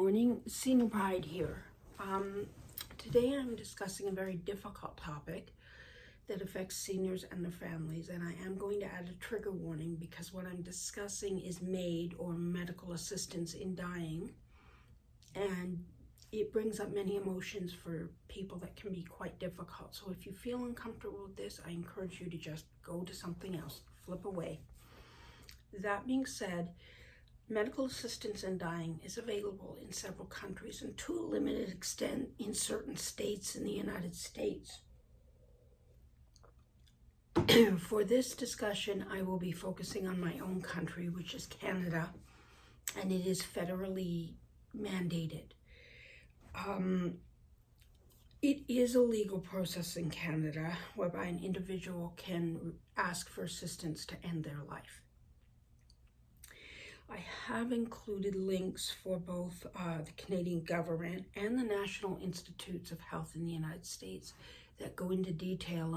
morning, Senior Bride here. Today I'm discussing a very difficult topic that affects seniors and their families, and I am going to add a trigger warning because what I'm discussing is MAID, or medical assistance in dying, and it brings up many emotions for people that can be quite difficult. So if you feel uncomfortable with this, I encourage you to just go to something else, flip away. That being said, medical assistance in dying is available in several countries and to a limited extent in certain states in the United States. For this discussion, I will be focusing on my own country, which is Canada, and it is federally mandated. It is a legal process in Canada whereby an individual can ask for assistance to end their life. I have included links for both the Canadian government and the National Institutes of Health in the United States that go into detail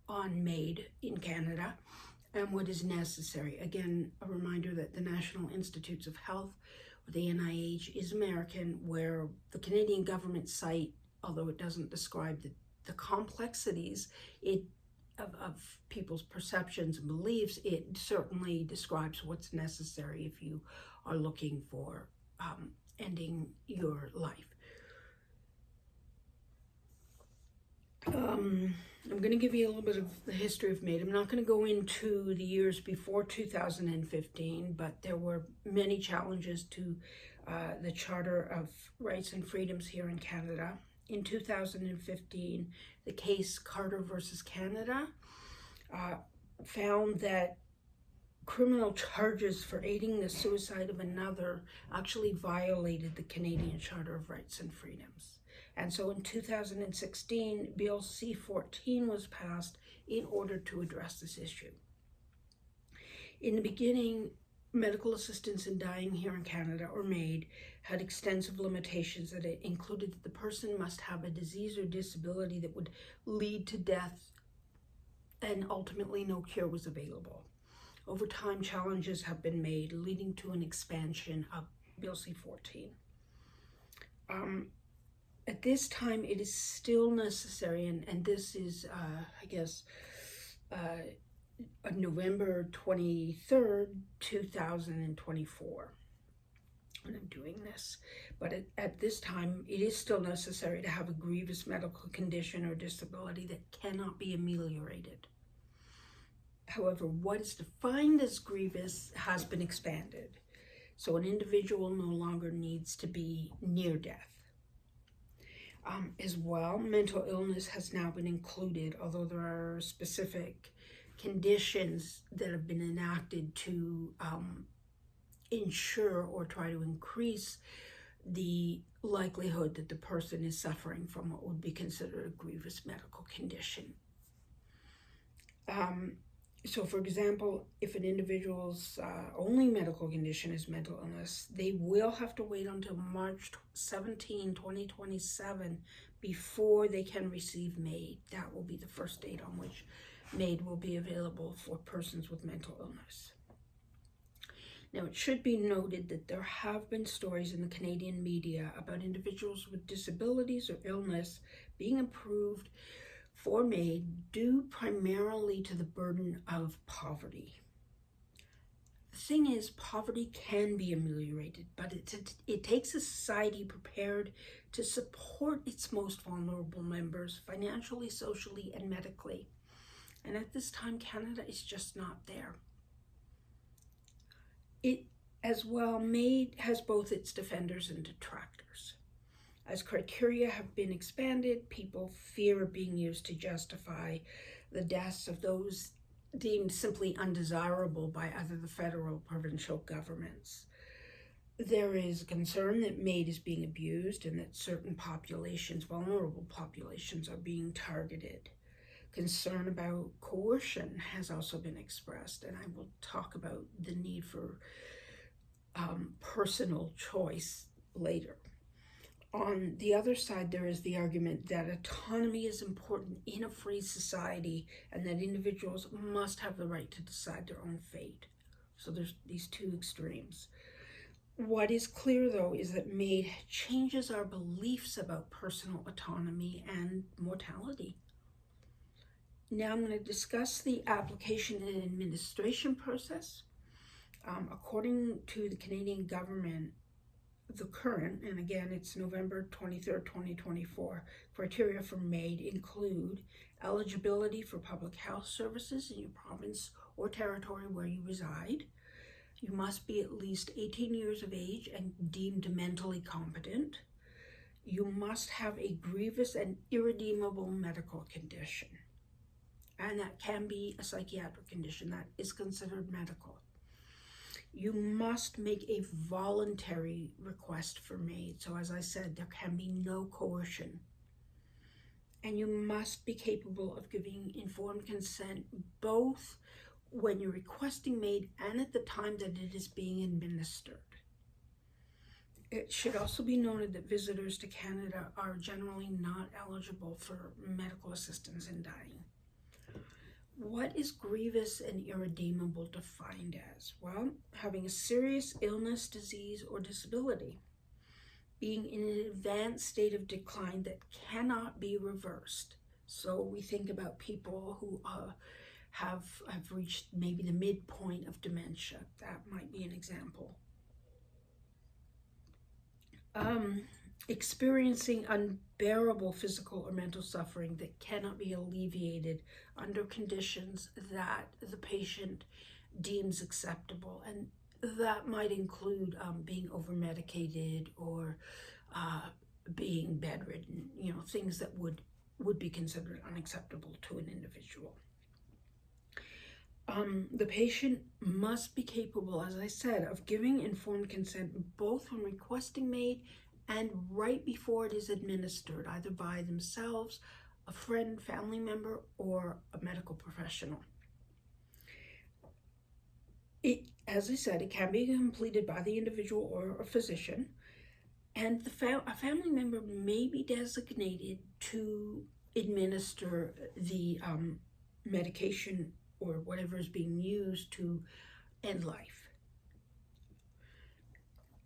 on MAID in Canada and what is necessary. Again, a reminder that the National Institutes of Health, or the NIH, is American, where the Canadian government site, although it doesn't describe the complexities of people's perceptions and beliefs, it certainly describes what's necessary if you are looking for ending your life. I'm going to give you a little bit of the history of MAID. I'm not going to go into the years before 2015, but there were many challenges to the Charter of Rights and Freedoms here in Canada. In 2015, the case Carter versus Canada found that criminal charges for aiding the suicide of another actually violated the Canadian Charter of Rights and Freedoms. And so in 2016, Bill C-14 was passed in order to address this issue. In the beginning, medical assistance in dying here in Canada, or MAID, had extensive limitations that it included that the person must have a disease or disability that would lead to death, and ultimately no cure was available. Over time, challenges have been made, leading to an expansion of Bill C-14. At this time, it is still necessary, and this is, November 23rd, 2024, when I'm doing this. But at this time, it is still necessary to have a grievous medical condition or disability that cannot be ameliorated. However, what is defined as grievous has been expanded. So an individual no longer needs to be near death. As well, mental illness has now been included, although there are specific conditions that have been enacted to ensure or try to increase the likelihood that the person is suffering from what would be considered a grievous medical condition. So for example, if an individual's only medical condition is mental illness, they will have to wait until March 17, 2027 before they can receive MAID. That will be the first date on which MAID will be available for persons with mental illness. Now, it should be noted that there have been stories in the Canadian media about individuals with disabilities or illness being approved for MAID due primarily to the burden of poverty. The thing is, poverty can be ameliorated, but it takes a society prepared to support its most vulnerable members financially, socially, and medically. And at this time, Canada is just not there. It, as well, MAID has both its defenders and detractors. As criteria have been expanded, people fear being used to justify the deaths of those deemed simply undesirable by either the federal or provincial governments. There is concern that MAID is being abused and that certain populations, vulnerable populations, are being targeted. Concern about coercion has also been expressed, and I will talk about the need for personal choice later. On the other side, there is the argument that autonomy is important in a free society and that individuals must have the right to decide their own fate. So there's these two extremes. What is clear, though, is that MAID changes our beliefs about personal autonomy and mortality. Now I'm going to discuss the application and administration process. According to the Canadian government, the current, and again it's November 23rd, 2024, criteria for MAID include eligibility for public health services in your province or territory where you reside. You must be at least 18 years of age and deemed mentally competent. You must have a grievous and irredeemable medical condition. And that can be a psychiatric condition that is considered medical. You must make a voluntary request for MAID. So as I said, there can be no coercion. And you must be capable of giving informed consent both when you're requesting MAID and at the time that it is being administered. It should also be noted that visitors to Canada are generally not eligible for medical assistance in dying. What is grievous and irredeemable defined as? Well, having a serious illness, disease, or disability, being in an advanced state of decline that cannot be reversed. So we think about people who have reached maybe the midpoint of dementia. That might be an example. Experiencing unbearable physical or mental suffering that cannot be alleviated under conditions that the patient deems acceptable. And that might include being over-medicated or being bedridden, things that would be considered unacceptable to an individual. The patient must be capable, as I said, of giving informed consent both when requesting MAID and right before it is administered, either by themselves, a friend, family member, or a medical professional. As I said, it can be completed by the individual or a physician, and a family member may be designated to administer the medication or whatever is being used to end life.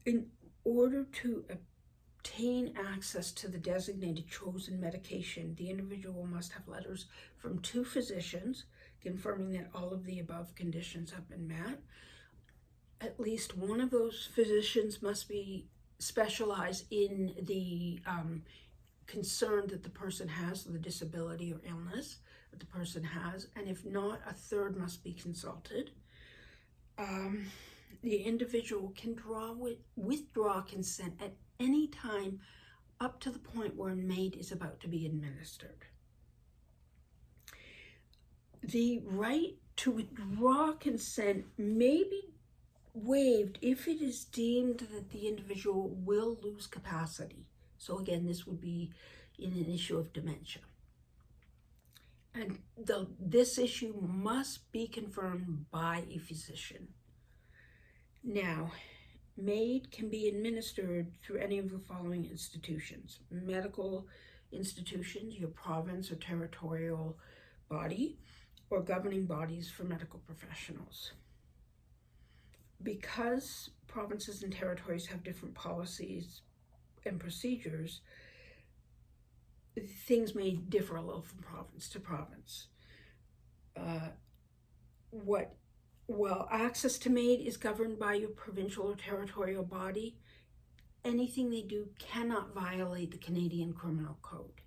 In order to obtain access to the designated chosen medication, the individual must have letters from 2 physicians confirming that all of the above conditions have been met. At least one of those physicians must be specialized in the concern that the person has, the disability or illness that the person has, and if not, a third must be consulted. The individual can withdraw consent at any time up to the point where MAID is about to be administered. The right to withdraw consent may be waived if it is deemed that the individual will lose capacity. So again, this would be in an issue of dementia. And this issue must be confirmed by a physician. Now, MAID can be administered through any of the following institutions: medical institutions, your province or territorial body, or governing bodies for medical professionals. Because provinces and territories have different policies and procedures, things may differ a little from province to province. While access to MAID is governed by your provincial or territorial body, anything they do cannot violate the Canadian Criminal Code.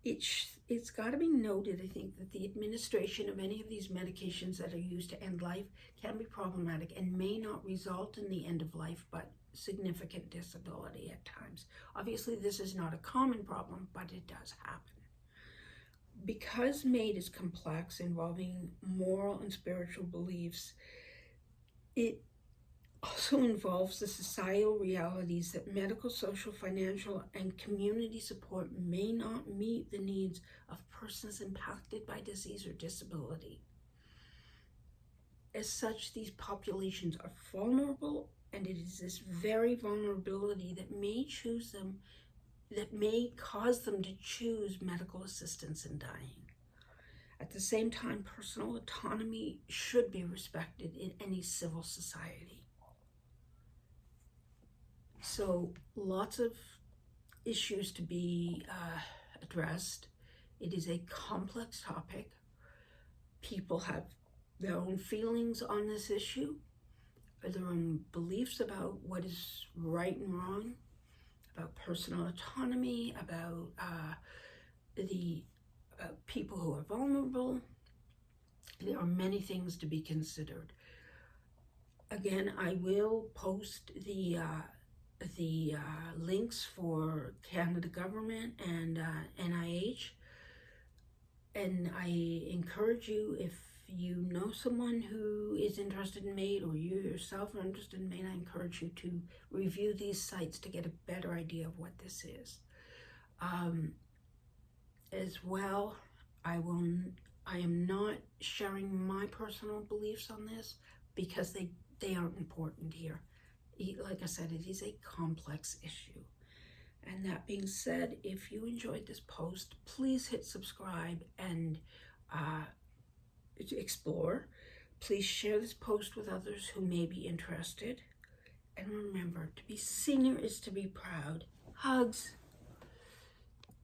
It's got to be noted, I think, that the administration of any of these medications that are used to end life can be problematic and may not result in the end of life, but significant disability at times. Obviously, this is not a common problem, but it does happen. Because MAID is complex, involving moral and spiritual beliefs, it also involves the societal realities that medical, social, financial, and community support may not meet the needs of persons impacted by disease or disability. As such, these populations are vulnerable, and it is this very vulnerability that may cause them to choose medical assistance in dying. At the same time, personal autonomy should be respected in any civil society. So lots of issues to be addressed. It is a complex topic. People have their own feelings on this issue, their own beliefs about what is right and wrong, about personal autonomy, about people who are vulnerable. There are many things to be considered. Again, I will post the links for Canada government and NIH, and I encourage you, if you know someone who is interested in MAID, or you yourself are interested in MAID, I encourage you to review these sites to get a better idea of what this is. As well, I am not sharing my personal beliefs on this because they aren't important here. Like I said, it is a complex issue. And that being said, if you enjoyed this post, please hit subscribe and explore. Please share this post with others who may be interested. And remember, to be senior is to be proud. Hugs.